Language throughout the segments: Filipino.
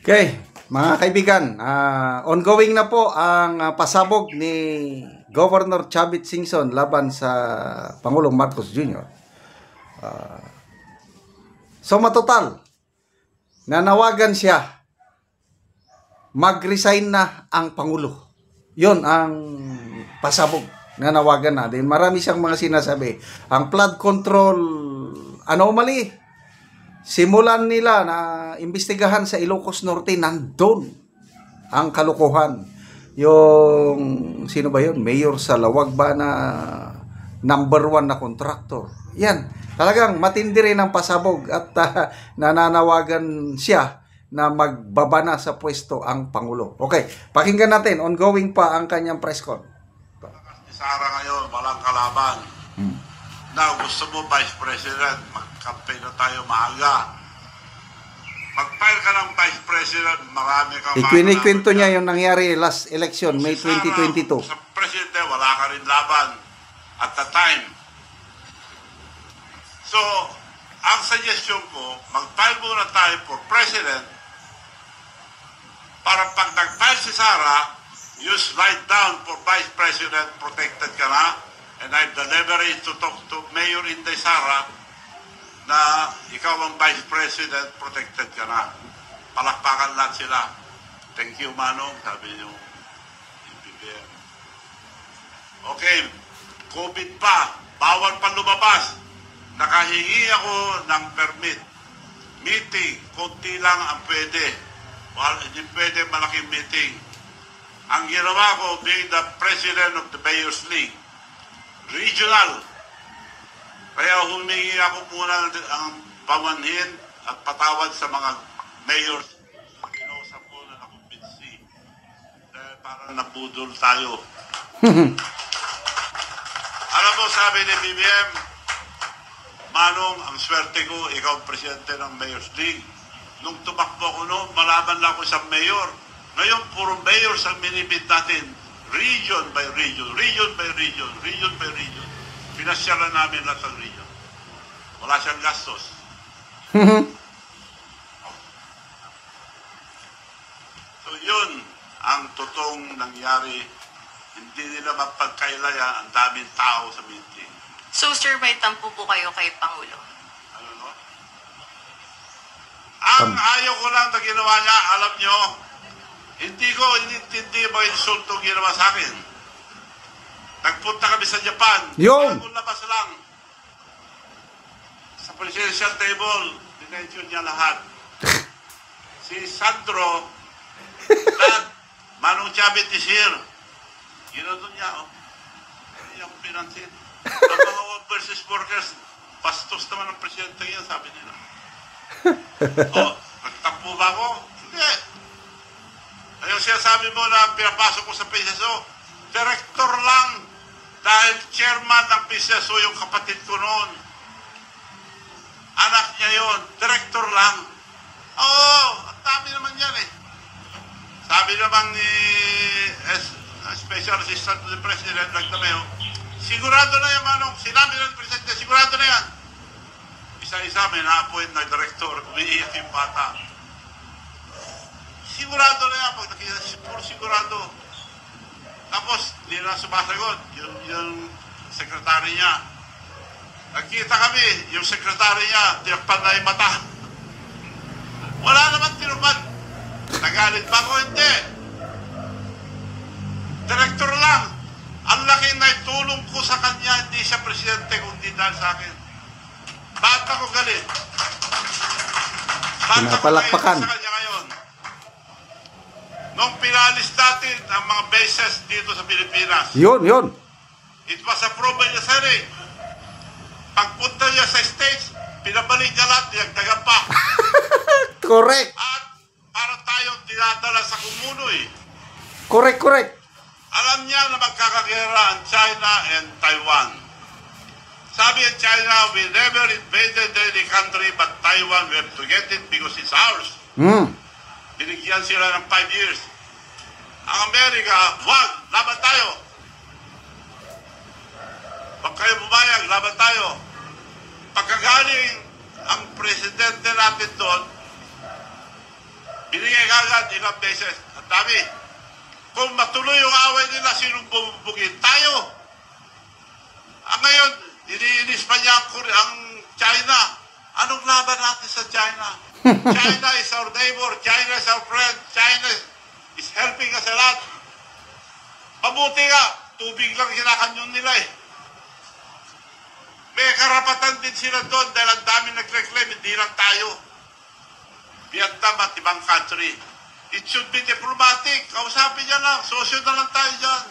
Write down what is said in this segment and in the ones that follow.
Okay, mga kaibigan, ongoing na po ang pasabog ni Governor Chavit Singson laban sa Pangulong Marcos Jr. So matotal, nanawagan siya, mag-resign na ang Pangulo. Yun ang pasabog, nanawagan na. Then marami siyang mga sinasabi. Ang flood control anomaly, simulan nila na imbestigahan sa Ilocos Norte, nandun ang kalokohan. Yung, sino ba yun? Mayor sa Lawag ba na #1 na contractor. Yan, talagang matindi rin ang pasabog at nananawagan siya na magbaba na sa pwesto ang Pangulo. Okay, pakinggan natin. Ongoing pa ang kanyang press con. Sara ngayon, walang kalaban. Na gusto mo, Vice President, mag-campaign na tayo maaga. Mag-file ka ng Vice President, marami kang Ikwinikwento niya yung nangyari last election, May 2022. Sa Presidente, wala ka rin laban at the time. So, ang suggestion ko, mag-file muna tayo for President para pag nag-file si Sara, you slide down for Vice President, protected ka na. And I have the leverage to talk to Mayor Inday Sara na ikaw ang Vice President, protected ka na. Palakpakan lahat sila. Thank you, Manong, sabi niyo. Okay, COVID pa, bawal pa lumabas. Nakahingi ako ng permit. Meeting, konti lang ang pwede. Hindi pwede malaking meeting. Ang ginawa ko, being the President of the Mayor's League, regional. Kaya humingi ako muna ang pamanhin at patawad sa mga mayors. Kinausap ko na nakumbinsi. Dahil parang nabudol tayo. Alam mo, sabi ni BBM, Manong, ang swerte ko, ikaw presidente ng Mayor's League. Nung tumakbo ko noon, malaban lang ako sa mayor. Ngayon, puro mayors ang minibid natin. Region by region, region by region, region by region. Pinasyalan namin lahat ng region. Wala siyang gastos. So yun ang totoong nangyari. Hindi nila mapagkailaya ang daming tao sa meeting. So sir, may tampo po kayo kay Pangulo? Ano no? Ang ayaw ko lang na ginawa niya, alam nyo, hindi ko inintindi mga insultong ginawa sa akin. Nagpunta kami sa Japan. Yun! Kung labas lang. Sa presidential table, dinensyon niya lahat. Si Sandro, lahat, Manong Chavit is here. Ginodon niya, oh. Hindi niya akong pinansin. Ang mga overseas workers, bastos naman ang presidente yan, sabi nila. Oh, nagtakbo ba ako? Hindi. Ayun siya sabi mo na pinapasok ko sa PCSO, director lang dahil chairman ng PCSO yung kapatid ko noon. Anak niya yon, director lang. Oo, ang dami naman yan eh. Sabi naman ni Special Assistant to the President, Nagtameo, sigurado na yan, Manong. Sinabi ng Presidente, sigurado na yan. Isa-isa may na-appoint na director, umiiyak yung bata. Sigurado na yan, pag nakita, sigurado. Tapos, hindi na sumasagot, yung sekretary niya. Nagkita kami, yung sekretary niya, tinakpan na yung mata. Wala naman tinupad. Nagalit ba ako? Hindi. Director lang. Ang laki na itulong ko sa kanya, hindi siya presidente, kundi dahil sa akin. Bakit ako galit? Bakit ako galit sa kanya ngayon? Nung pinalis natin ang mga bases dito sa Pilipinas. Yun. It was approved by the Senate. Pagpunta niya sa States, pinabalik niya lahat, dinagdagan pa. Correct. At para tayong dinadala sa kumuno eh. Correct. Alam niya na magkakagera ang China and Taiwan. Sabi ng China, we never invaded any country but Taiwan, we have to get it because it's ours. Binigyan sila ng 5 years. Ang Amerika, wag, laban tayo. Pag kayo bumayag, laban tayo. Pagkagaling ang presidente natin doon, Binigay agad ilang beses. Ang dami. Kung matuloy yung away nila, sinong bubugin? Tayo. Ngayon, iniinis pa niya ang China. Anong laban natin sa China? China is our neighbor. China is our friend. China is helping us a lot. Mabuti nga, tubig lang kinakanyon nila eh. May karapatan din sila doon dahil ang dami nag-reclaim, hindi lang tayo. Vietnam at ibang country. It should be diplomatic. Kausapin niya lang. Sosyo na lang tayo dyan.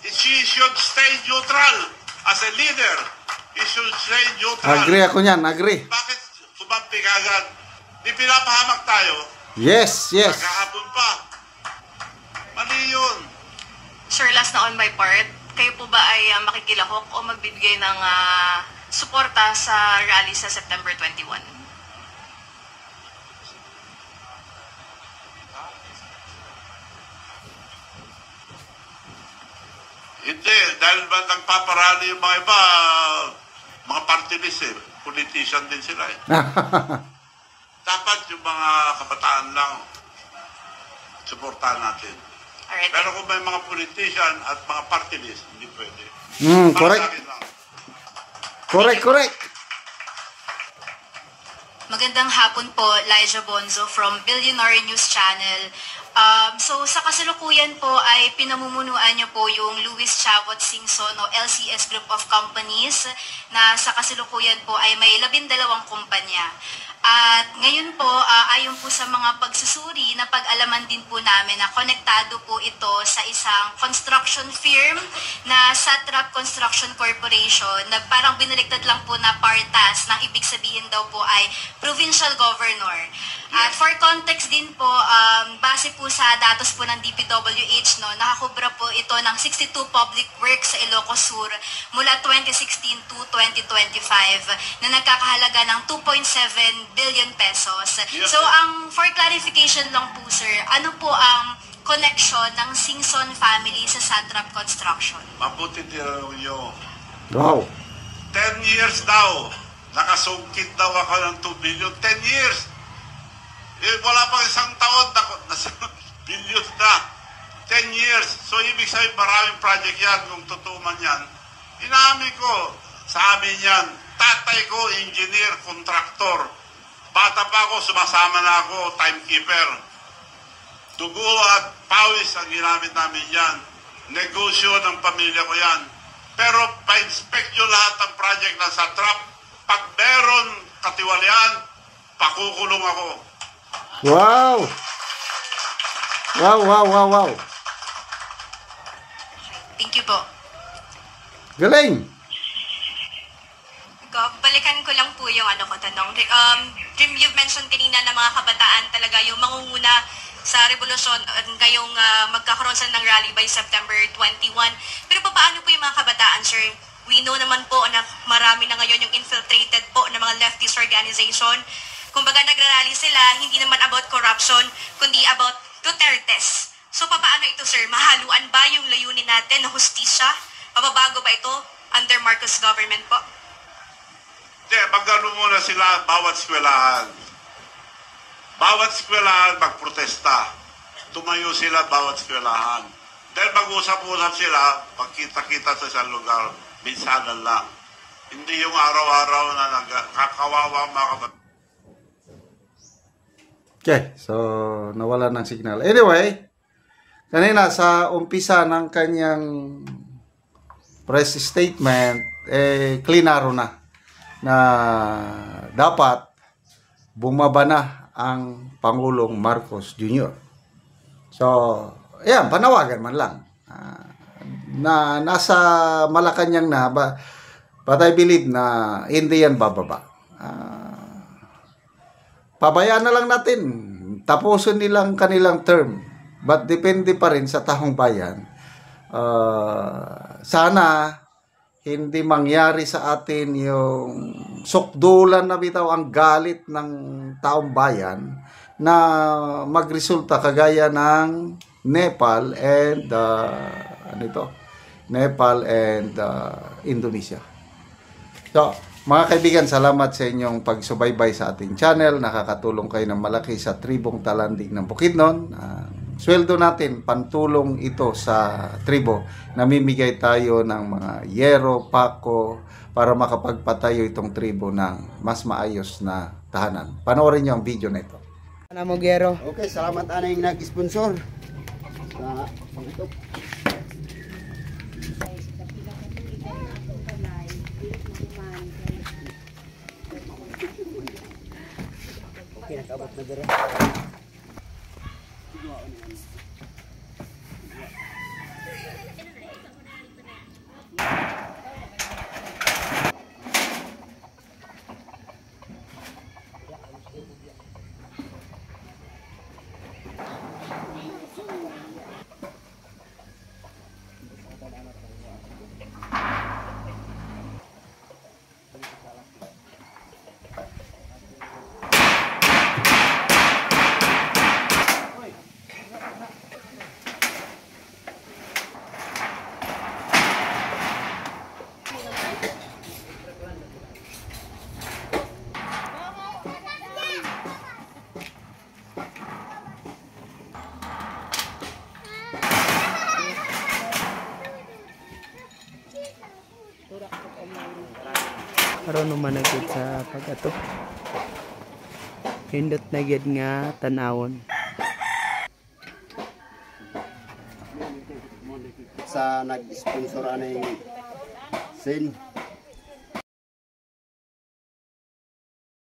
She should stay neutral. As a leader, he should stay neutral. Agree ako niyan, agree. Bakit kumampi ka agad? Di pinapahamak tayo. Yes, yes. Magkahapon pa. Mali yun. Sir, last na on my part, kayo po ba ay makikilahok o magbibigay ng suporta sa rally sa September 21? Hindi, dahil ba nagpaparali yung mga iba, mga party list eh, politician din sila eh. Dapat yung mga kabataan lang, suportahan natin. Alright. Pero kung may mga politician at mga party list, hindi pwede. Correct. Para sa akin lang. Correct. Magandang hapon po, Liza Bonzo from Billionaire News Channel. So sa kasalukuyan po ay pinamumunuan niyo po yung Louis Chavot Singson o LCS Group of Companies na sa kasalukuyan po ay may 12 kumpanya. At ngayon po, ayon po sa mga pagsusuri, napag-alaman din po namin na konektado po ito sa isang construction firm na Satrap Construction Corporation na parang binaliktad lang po na partas ng ibig sabihin daw po ay provincial governor. At for context din po, base po sa datos po ng DPWH, no, nakakubra po ito ng 62 public works sa Ilocos Sur mula 2016 to 2025 na nagkakahalaga ng 2.7 billion pesos. So, for clarification lang po, sir, ano po ang connection ng Singson family sa Satrap Construction? Mabuti tinanong nyo. Wow. 10 years daw, nakasungkit daw ako ng 2 billion. 10 years. Eh, wala pang isang taon, nasa billion na. 10 years. So, ibig sabihin, maraming project yan. Kung totoo man yan, inamin ko, sa amin yan, tatay ko, engineer, kontraktor. Bata pa ako, sumasama na ako, timekeeper. Dugo at pawis ang ginamit namin yan. Negosyo ng pamilya ko yan. Pero pa-inspect nyo lahat ng project na sa trap. Pag meron katiwalian, pakukulong ako. Wow. Thank you po. Galing. Balikan ko lang po yung tanong. Jim, you've mentioned kanina na mga kabataan talaga yung mangunguna sa revolusyon ngayong magkakaroon sa ng rally by September 21. Pero paano po yung mga kabataan, sir? We know naman po na marami na ngayon yung infiltrated po ng mga leftist organization. Kumbaga nagrarally sila, hindi naman about corruption, kundi about Dutertes. So paano ito, sir? Mahaluan ba yung layunin natin na hustisya? Mababago ba ito under Marcos government po? Hindi, magano muna sila bawat eskwelahan. Bawat eskwelahan magprotesta. Tumayo sila bawat eskwelahan. Dahil mag-usap-usap sila, pagkita-kita sa isang lugar, minsanan lang. Hindi yung araw-araw na nagkakawawa mga kapatid. Okay, so nawala ng signal. Anyway, kanina sa umpisa ng kanyang press statement, klinaro na dapat bumaba na ang Pangulong Marcos Jr. So, ayan, panawagan man lang. Na nasa Malacanang na, but I believe na hindi yan bababa. Pabayaan na lang natin. Tapusin nilang kanilang term. But depende pa rin sa taong bayan. Sana hindi mangyari sa atin yung sukdulan na bitaw ang galit ng taong bayan na magresulta kagaya ng Nepal and Nepal and Indonesia. So, Mga kaibigan, salamat sa inyong pagsubaybay sa ating channel. Nakakatulong kayo ng malaki sa tribong Talandig ng Bukidnon. Sweldo natin, pantulong ito sa tribo. Namimigay tayo ng mga yero, pako, para makapagpatayo itong tribo ng mas maayos na tahanan. Panoorin nyo ang video na ito. Namogero. Okay, salamat anay nag-sponsor. Sa ito. Okay, nakabot na dire. Karon naman nagid sa pagato. Hindot na gid nga tanawon. Sa nag-sponsor anay Sin